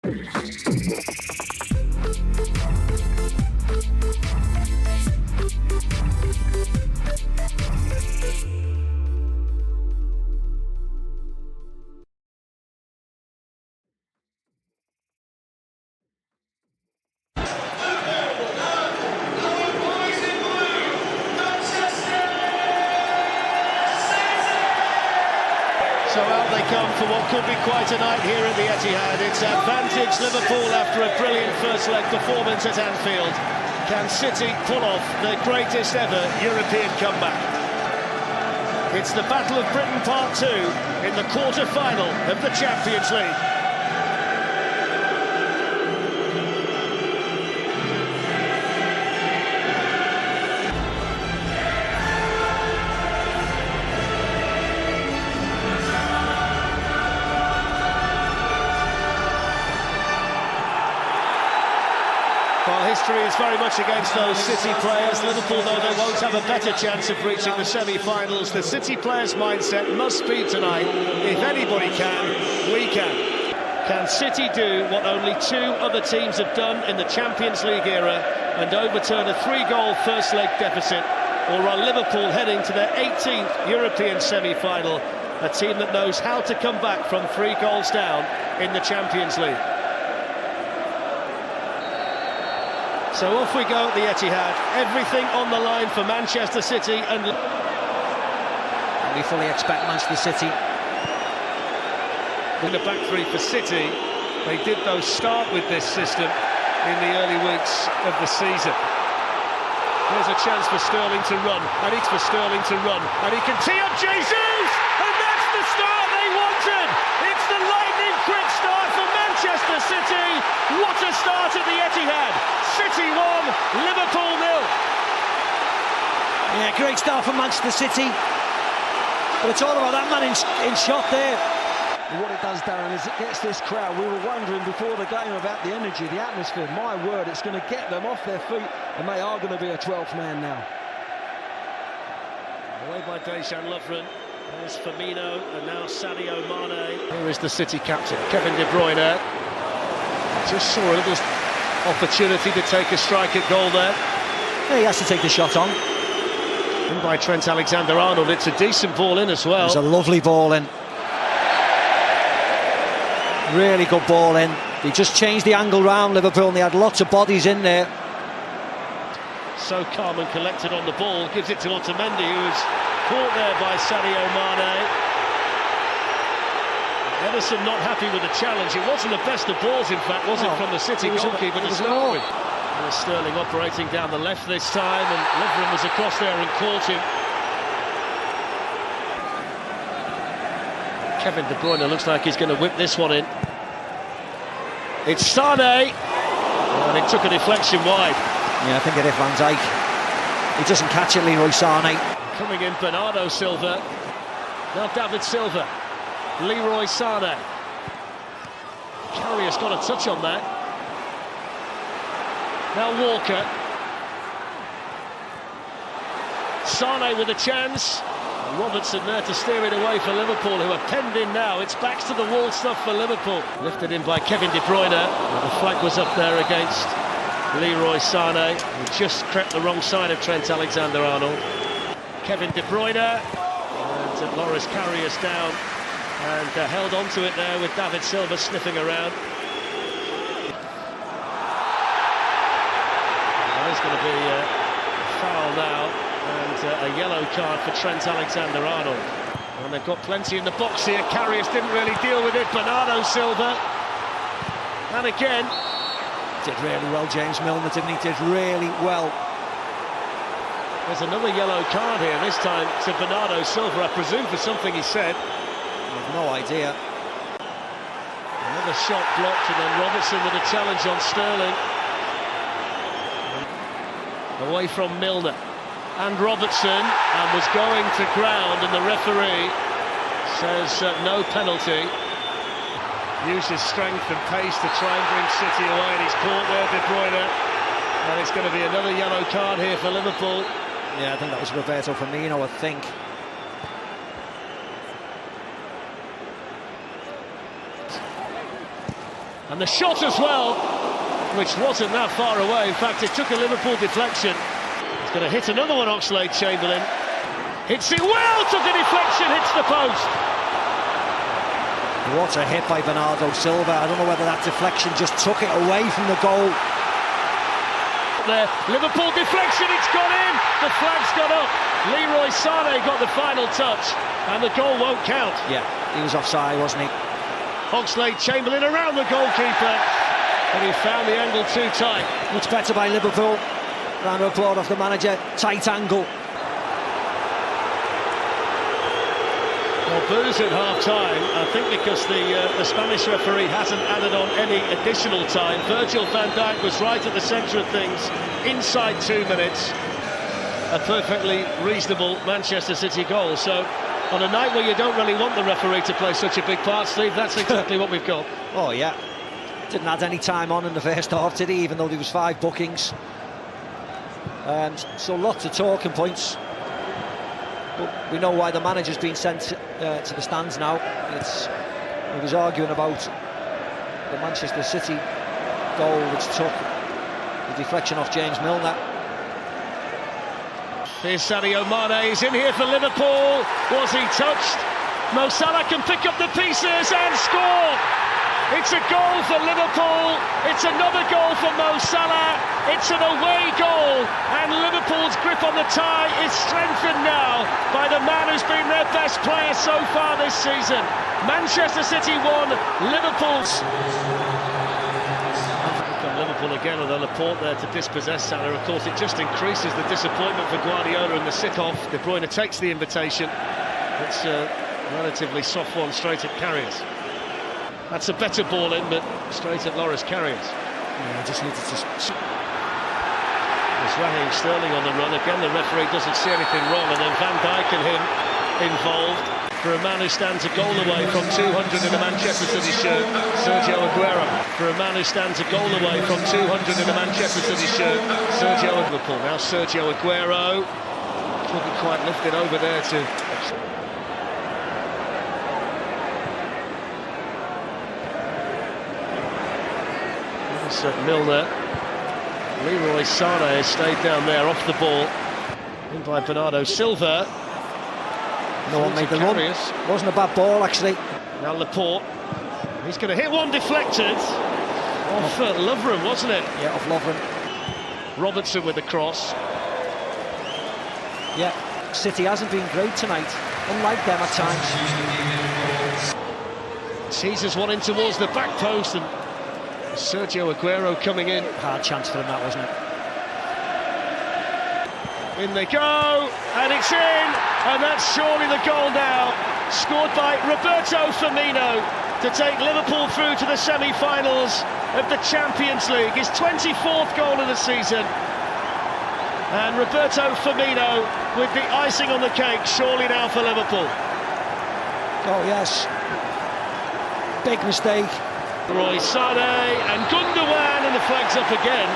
So out they come for what could be quite a night here at the Etihad. It's advantage Liverpool after a brilliant first leg performance at Anfield. Can City pull off their greatest ever European comeback? It's the Battle of Britain Part 2 in the quarter-final of the Champions League. Well, history is very much against those City players. Liverpool, though, they won't have a better chance of reaching the semi-finals. The City players' mindset must be tonight, if anybody can, we can. Can City do what only two other teams have done in the Champions League era and overturn a 3-goal first-leg deficit? Or are Liverpool heading to their 18th European semi-final, a team that knows how to come back from 3 goals down in the Champions League? So off we go at the Etihad, everything on the line for Manchester City and we fully expect Manchester City. In the back three for City, they did though start with this system in the early weeks of the season. Here's a chance for Sterling to run, and it's for Sterling to run, and he can tee up Jesus! And that's the start they wanted! It's the lightning-quick start for Manchester City! What a start at the Etihad! City 1, Liverpool 0. Yeah, great start for Manchester City. But it's all about that man in shot there. What it does, Darren, is it gets this crowd. We were wondering before the game about the energy, the atmosphere. My word, it's going to get them off their feet, and they are going to be a 12th man now. Away by Dejan Lovren. There's Firmino, and now Sadio Mane. Here is the City captain, Kevin De Bruyne. Just saw a little opportunity to take a strike at goal there. Yeah, he has to take the shot on. In by Trent Alexander-Arnold. It's a decent ball in as well. It's a lovely ball in. Really good ball in. He just changed the angle round Liverpool, and they had lots of bodies in there. So calm and collected on the ball. Gives it to Otamendi, who is caught there by Sadio Mane. Ederson not happy with the challenge. It wasn't the best of balls, in fact, was it, from the City goalkeeper to start with. There's Sterling operating down the left this time, and Lovren was across there and caught him. Kevin De Bruyne looks like he's going to whip this one in. It's Sane, and it took a deflection wide. Yeah, I think it is Van Dijk. He doesn't catch it, Leroy Sane. Coming in, Bernardo Silva. Now David Silva. Leroy Sane. Carrier's got a touch on that. Now Walker. Sane with a chance. Robertson there to steer it away for Liverpool, who are penned in now. It's backs to the wall stuff for Liverpool. Lifted in by Kevin De Bruyne. The flag was up there against Leroy Sane, who just crept the wrong side of Trent Alexander-Arnold. Kevin De Bruyne, and Loris Karius down, and held on to it there with David Silva sniffing around. There's going to be a foul now, and a yellow card for Trent Alexander-Arnold. And they've got plenty in the box here. Karius didn't really deal with it. Bernardo Silva, and again. Did really well, James Milner, didn't he? Did really well. There's another yellow card here, this time to Bernardo Silva, I presume for something he said. I've no idea. Another shot blocked, and then Robertson with a challenge on Sterling. Away from Milner. And Robertson, and was going to ground, and the referee says no penalty. Uses strength and pace to try and bring City away, and he's caught there, De Bruyne. And it's going to be another yellow card here for Liverpool. Yeah, I think that was Roberto Firmino, I think. And the shot as well, which wasn't that far away. In fact, it took a Liverpool deflection. It's going to hit another one, Oxlade-Chamberlain. Hits it well, took a deflection, hits the post. What a hit by Bernardo Silva. I don't know whether that deflection just took it away from the goal. There, Liverpool deflection, it's gone in. The flag's gone up. Leroy Sané got the final touch, and the goal won't count. Yeah, he was offside, wasn't he? Oxlade-Chamberlain around the goalkeeper, and he found the angle too tight. Much better by Liverpool. Round of applause off the manager. Tight angle. Well, booze at half-time, I think because the Spanish referee hasn't added on any additional time. Virgil van Dijk was right at the centre of things, inside 2 minutes. A perfectly reasonable Manchester City goal. So, on a night where you don't really want the referee to play such a big part, Steve, that's exactly what we've got. Oh, yeah. Didn't add any time on in the first half, did he? Even though there was 5 bookings. So lots of talking points. But we know why the manager's been sent to the stands now. He was arguing about the Manchester City goal, which took the deflection off James Milner. Here's Sadio Mane, he's in here for Liverpool. Was he touched? Mo Salah can pick up the pieces and score. It's a goal for Liverpool. It's another goal for Mo Salah. It's an away goal, and Liverpool's grip on the tie is strengthened now by the man who's been their best player so far this season. Manchester City won, Liverpool's. Liverpool again with Laporte there to dispossess Salah. Of course, it just increases the disappointment for Guardiola and the sit-off. De Bruyne takes the invitation. It's a relatively soft one straight at Carriers. That's a better ball in, but straight at Loris Carriers. Yeah, just needed to... There's Raheem Sterling on the run. Again, the referee doesn't see anything wrong, and then Van Dijk and him involved. For a man who stands a goal away from 200 in a Manchester City shirt, Sergio Aguero. For a man who stands a goal away from 200 in a Manchester City shirt, Sergio Liverpool. Now Sergio Aguero. Couldn't quite lift it over there to... Milner. Leroy Sané has stayed down there off the ball. In by Bernardo Silva. No one made the run. Wasn't a bad ball, actually. Now Laporte. He's going to hit one deflected. Off Lovren, wasn't it? Yeah, off Lovren. Robertson with the cross. Yeah, City hasn't been great tonight. Unlike them at times. Teases one in towards the back post, and Sergio Aguero coming in. Hard chance for him, that, wasn't it? In they go, and it's in, and that's surely the goal now. Scored by Roberto Firmino to take Liverpool through to the semi-finals of the Champions League. His 24th goal of the season. And Roberto Firmino with the icing on the cake, surely now for Liverpool. Oh, yes. Big mistake. Roy Sané and Gundogan, and the flag's up again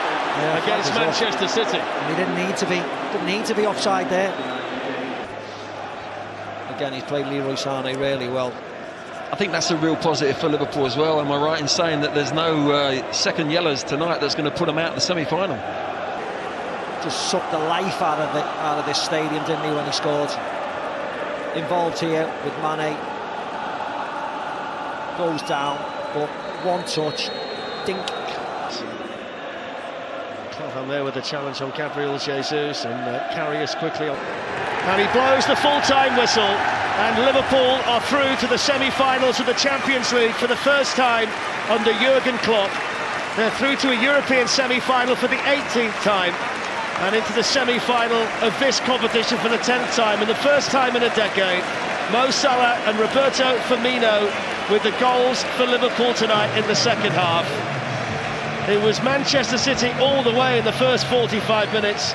against Manchester City. And he didn't need to be offside there. Again, he's played Leroy Sané really well. I think that's a real positive for Liverpool as well. Am I right in saying that there's no second yellows tonight that's going to put them out in the semi-final? Just sucked the life out of this stadium, didn't he, when he scored? Involved here with Mane. Goes down, but one touch, dink. Clever there with the challenge on Gabriel Jesus, and Carriers quickly on. And he blows the full-time whistle, and Liverpool are through to the semi-finals of the Champions League for the first time under Jurgen Klopp. They're through to a European semi-final for the 18th time, and into the semi-final of this competition for the 10th time, and the first time in a decade. Mo Salah and Roberto Firmino with the goals for Liverpool tonight in the second half. It was Manchester City all the way in the first 45 minutes,